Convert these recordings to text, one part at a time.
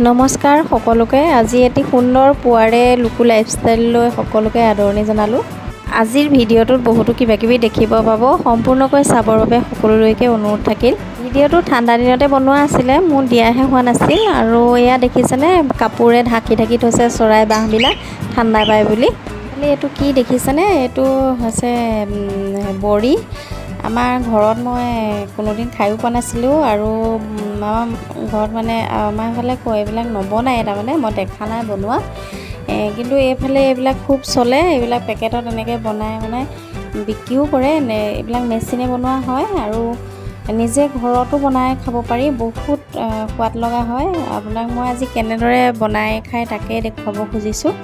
নমস্কাৰ সকলোকে। আজি এটি সুন্দৰ পুৱাৰে লুকু লাইফষ্টাইললৈ সকলোকে আদৰণি জনালোঁ। আজিৰ ভিডিঅ'টোত বহুতো কিবাকিবি দেখিব পাব, সম্পূৰ্ণকৈ চাবৰ বাবে সকলোলৈকে অনুৰোধ থাকিল। ভিডিঅ'টো ঠাণ্ডা দিনতে বনোৱা আছিলে, মোৰ দিয়াহে হোৱা নাছিল। আৰু এয়া দেখিছেনে, কাপোৰে ঢাকি থৈছে চৰাই বাঁহবিলাক ঠাণ্ডা পায় বুলি। এইটো কি দেখিছেনে, এইটো হৈছে বড়ি। আমাৰ ঘৰত মই কোনোদিন খায়ো পোৱা নাছিলোঁ, আৰু আমাৰ ঘৰত মানে আমাৰ ফালে কয় এইবিলাক নবনায়, তাৰমানে মই দেখা নাই বনোৱা। কিন্তু এইফালে এইবিলাক খুব চলে, এইবিলাক পেকেটত এনেকৈ বনাই বিক্ৰীও কৰে। এইবিলাক মেচিনে বনোৱা হয় আৰু নিজে ঘৰতো বনাই খাব পাৰি, বহুত সোৱাদ লগা হয়। আপোনাক মই আজি কেনেদৰে বনাই খাই তাকে দেখুৱাব খুজিছোঁ।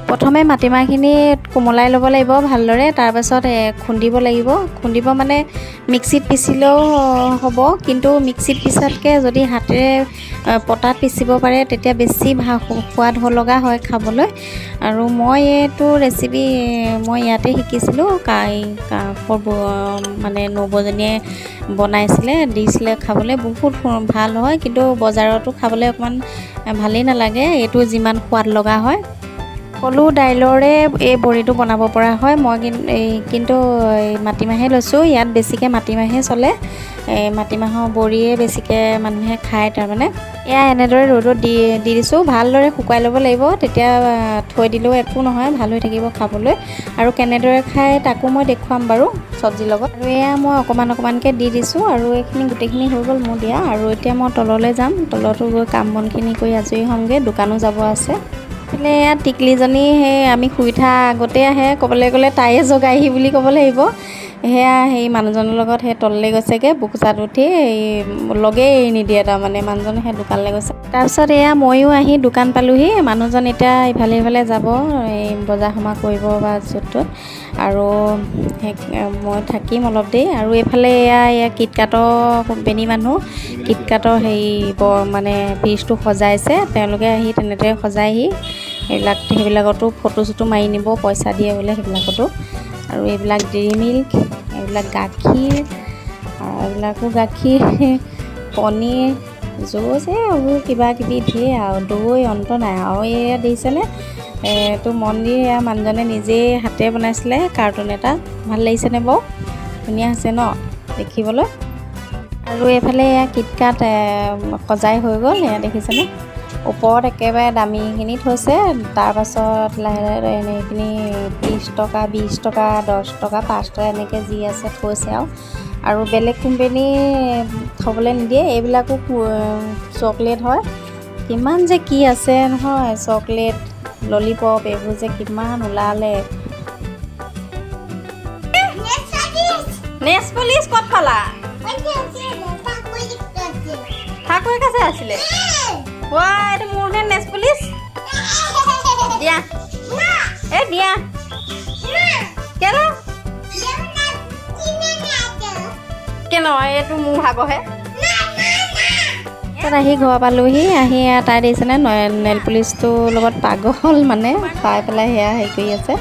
প্ৰথমে মাটিমাহখিনি কোমলাই ল'ব লাগিব ভালদৰে, তাৰপাছত খুন্দিব লাগিব। খুন্দিব মানে মিক্সিত পিচিলেও হ'ব, কিন্তু মিক্সিত পিছাতকৈ যদি হাতেৰে পটাত পিচিব পাৰে তেতিয়া বেছি সোৱাদ লগা হয় খাবলৈ। আৰু মই এইটো ৰেচিপি মই ইয়াতে শিকিছিলোঁ, মানে নবৌজনীয়ে বনাইছিলে, দিছিলে খাবলৈ, বহুত ভাল হয়। কিন্তু বজাৰতো খাবলৈ অকণমান ভালেই নালাগে, এইটো যিমান সোৱাদ লগা হয়। সকলো দাইলৰে এই বড়িটো বনাব পৰা হয়। মই কিন্তু মাটিমাহে লৈছোঁ, ইয়াত বেছিকৈ মাটিমাহে চলে। মাটিমাহৰ বড়িয়ে বেছিকৈ মানুহে খায়। তাৰমানে এয়া এনেদৰে ৰ'দত দি দিছোঁ, ভালদৰে শুকুৱাই ল'ব লাগিব, তেতিয়া থৈ দিলেও একো নহয়, ভাল হৈ থাকিব খাবলৈ। আৰু কেনেদৰে খায় তাকো মই দেখুৱাম বাৰু চব্জিৰ লগত। আৰু এয়া মই অকণমানকৈ দি দিছোঁ, আৰু এইখিনি গোটেইখিনি হৈ গ'ল মোৰ দিয়া। আৰু এতিয়া মই তললৈ যাম, তলতো গৈ কাম বনখিনি কৰি আজৰি হ'মগৈ, দোকানো যাব আছে। এয়া টিকলিজনী সেই আমি শুই উঠা আগতে আহে, ক'বলৈ গ'লে তাইয়ে জগাইহি বুলি ক'ব লাগিব। সেয়া সেই মানুহজনৰ লগত সেই তললৈ গৈছেগৈ, বুকুচাত উঠি লগেই এৰি নিদিয়ে, তাৰমানে মানুহজনে সেই দোকানলৈ গৈছে। তাৰপিছত এয়া ময়ো আহি দোকান পালোঁহি। মানুহজন এতিয়া ইফালে সিফালে যাব, এই বজাৰ সমাৰ কৰিব বা য'ত ত'ত, আৰু মই থাকিম অলপ দেৰি। আৰু এইফালে এয়া কিটকাটৰ কোম্পেনী মানুহ, কিটকাটৰ মানে পিচটো সজাইছে, তেওঁলোকে আহি তেনেদৰে সজাইহি। সেইবিলাকতো ফটো চটো মাৰি নিব, পইচা দিয়ে বোলে সেইবিলাকতো। আৰু এইবিলাক ডেইৰী মিল্ক, এইবিলাক গাখীৰ, আৰু এইবিলাকো গাখীৰ, পনীৰ, জুচ, এইবোৰ কিবা কিবি দিয়ে আৰু দৈ অন্ত নাই। আৰু এয়া দেখিছেনে, এইটো মন্দিৰ, এয়া মানুহজনে নিজেই হাতে বনাইছিলে, কাৰ্টুন এটা। ভাল লাগিছেনে বাৰু, ধুনীয়া হৈছে ন দেখিবলৈ। আৰু এইফালে এয়া কিটকাট সজাই হৈ গ'ল, এয়া দেখিছেনে। ওপৰত একেবাৰে দামীখিনি থৈছে, তাৰপাছত লাহে লাহে এনেখিনি 30 টকা, 20 টকা, 10 টকা, 5 টকা এনেকৈ যি আছে থৈছে। আৰু বেলেগ কোম্পেনী থ'বলৈ নিদিয়ে, এইবিলাকো চকলেট হয়। কিমান যে কি আছে নহয়, চকলেট, ললিপপ, এইবোৰ যে কিমান ওলালে। নেক্সট পলিচ ক'ত পালা? ঠাকুৰ কাছে আছিলে। এইটো মোৰ নে নেক্সট পলিচ? দিয়া দিয়া, কেলে কেন এইটো মোৰ ভাগৰহে। তাত আহি ঘৰ পালোহি, আহি তাই দিছেনে নেল পলিচটোৰ লগত পাগল, মানে পাই পেলাই সেয়া হেৰি কৰি আছে।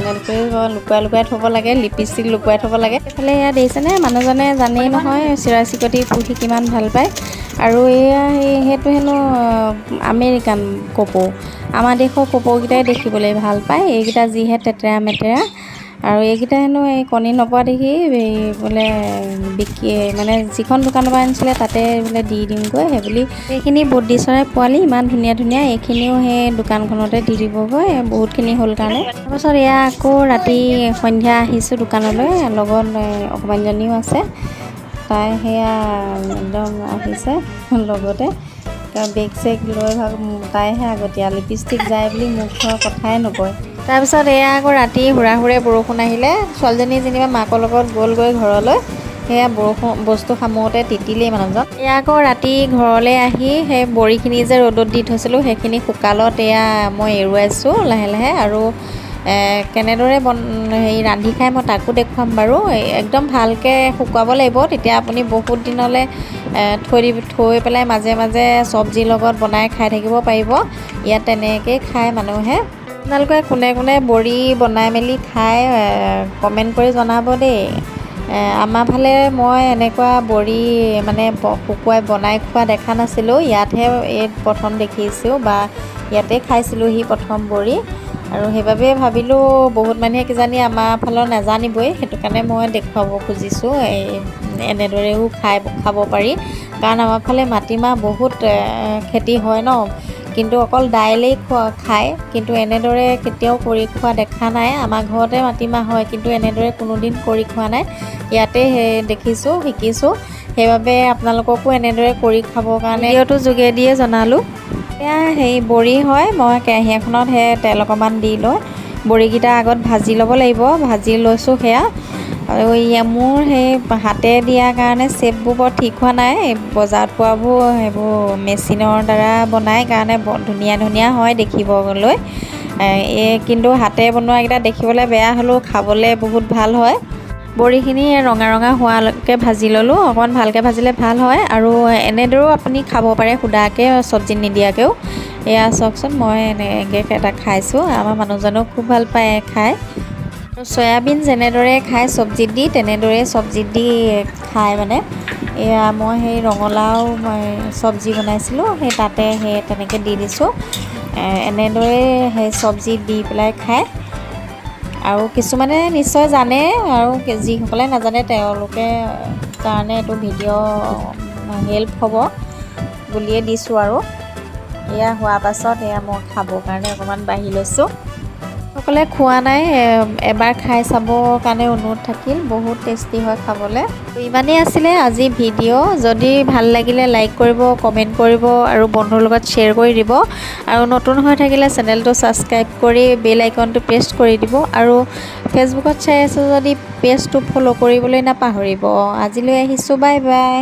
নেল পলিচ লুকুৱাই লুকুৱাই থ'ব লাগে, লিপষ্টিক লুকুৱাই থ'ব লাগে। এইফালে এয়া দেখিছেনে, মানুহজনে জানেই নহয় চিৰা চিকটি পুহি কিমান ভাল পায়। আৰু এয়া সেইটো হেনো আমেৰিকান কপৌ, আমাৰ দেশৰ কপৌকেইটাই দেখিবলৈ ভাল পায়। এইকেইটা যিহে তেতেৰা মেতেৰা, আৰু এইকেইটা হেনো এই কণী নপৰা দেখি বোলে মানে যিখন দোকানৰ পৰা আনিছিলে তাতে বোলে দি দিমগৈ, সেইবুলি। এইখিনি বদ্ৰী চৰাই পোৱালি ইমান ধুনীয়া ধুনীয়া, এইখিনিও সেই দোকানখনতে দি দিবগৈ, বহুতখিনি হ'ল কাৰণে। তাৰপাছত এয়া আকৌ ৰাতি সন্ধিয়া আহিছোঁ দোকানলৈ, লগত অকণমানজনীও আছে। তাই সেয়া একদম আহিছে লগতে, বেগ চেগ লৈ তাইহে আগতীয়া, লিপষ্টিক যায় বুলি মুখৰ কথাই নকয়। তাৰপিছত এয়া আকৌ ৰাতি হুৰে বৰষুণ আহিলে, ছোৱালীজনী যেনিবা মাকৰ লগত গ'লগৈ ঘৰলৈ। সেয়া বস্তু সামোতে তিতিলেই মানুহজন। এয়া আকৌ ৰাতি ঘৰলৈ আহি সেই বড়িখিনি যে ৰ'দত দি থৈছিলোঁ সেইখিনি শুকালত এয়া মই এৰুৱাইছোঁ লাহে লাহে। আৰু কেনেদৰে ৰান্ধি খাই মই তাকো দেখুৱাম বাৰু। একদম ভালকৈ শুকুৱাব লাগিব, তেতিয়া আপুনি বহুত দিনলৈ থৈ পেলাই মাজে মাজে চব্জিৰ লগত বনাই খাই থাকিব পাৰিব। ইয়াত তেনেকৈয়ে খায় মানুহে। আপোনালোকে কোনে কোনে বড়ি বনাই মেলি খাই কমেণ্ট কৰি জনাব দেই। আমাৰ ফালে মই এনেকুৱা বড়ি মানে শুকুৱাই বনাই খোৱা দেখা নাছিলোঁ, ইয়াতহে প্ৰথম দেখিছোঁ বা ইয়াতে খাইছিলোঁ সি প্ৰথম বড়ি। আৰু সেইবাবে ভাবিলোঁ বহুত মানুহে কিজানি আমাৰ ফালৰ নাজানিবই, সেইটো কাৰণে মই দেখুৱাব খুজিছোঁ এনেদৰেও খাব পাৰি। কাৰণ আমাৰ ফালে মাটিমাহ বহুত খেতি হয় ন, কিন্তু অকল দাইলেই খায়, কিন্তু এনেদৰে কেতিয়াও কৰি খোৱা দেখা নাই। আমাৰ ঘৰতে মাটিমাহ হয়, কিন্তু এনেদৰে কোনোদিন কৰি খোৱা নাই, ইয়াতে দেখিছোঁ শিকিছোঁ। সেইবাবে আপোনালোককো এনেদৰে কৰি খাবৰ কাৰণে ভিডিঅ'টোৰ যোগেদিয়ে জনালোঁ। এতিয়া বড়ি হয়, মই কেৰাহী এখনত তেল অকণমান দি লৈ বড়িকেইটা আগত ভাজি ল'ব লাগিব। ভাজি লৈছোঁ সেয়া। আৰু মোৰ হাতে দিয়াৰ কাৰণে চেপবোৰ বৰ ঠিক হোৱা নাই। বজাৰত পোৱাবোৰ সেইবোৰ মেচিনৰ দ্বাৰা বনাই কাৰণে ধুনীয়া ধুনীয়া হয় দেখিবলৈ। কিন্তু হাতে বনোৱাকেইটা দেখিবলৈ বেয়া হ'লেও খাবলৈ বহুত ভাল হয়। বড়িখিনি ৰঙা ৰঙা হোৱালৈকে ভাজি ল'লোঁ। অকণমান ভালকৈ ভাজিলে ভাল হয়। আৰু এনেদৰেও আপুনি খাব পাৰে সুদাকৈ, চব্জিত নিদিয়াকৈও। এয়া চাওকচোন, মই এনেকৈ এটা খাইছোঁ, আমাৰ মানুহজনেও খুব ভাল পায় খায়। চয়াবিন যেনেদৰে খায় চব্জিত দি, তেনেদৰে চব্জিত দি খায় মানে। এয়া মই ৰঙালাও চব্জি বনাইছিলোঁ, তাতে তেনেকৈ দি দিছোঁ। এনেদৰে চব্জিত দি পেলাই খায়। আৰু কিছুমানে নিশ্চয় জানে, আৰু যিসকলে নাজানে তেওঁলোকে কাৰণে এইটো ভিডিঅ' হেল্প হ'ব বুলিয়ে দিছোঁ। আৰু এয়া হোৱাৰ পাছত মই খাবৰ কাৰণে অকণমান বাঢ়ি লৈছোঁ। সকলে খোৱা নাই, এবাৰ খাই চাবৰ কাৰণে অনুৰোধ থাকিল। বহুত টেষ্টি হয় খাবলৈ। ইমানেই আছিলে আজি ভিডিঅ'। যদি ভাল লাগিলে লাইক কৰিব, কমেণ্ট কৰিব আৰু বন্ধুৰ লগত শ্বেয়াৰ কৰি দিব। আৰু নতুন হৈ থাকিলে চেনেলটো ছাবস্ক্ৰাইব কৰি বেল আইকনটো প্ৰেছ কৰি দিব। আৰু ফেচবুকত চাই আছে যদি পেজটো ফ'ল' কৰিবলৈ নাপাহৰিব। আজিলৈ আহিছোঁ, বাই বাই।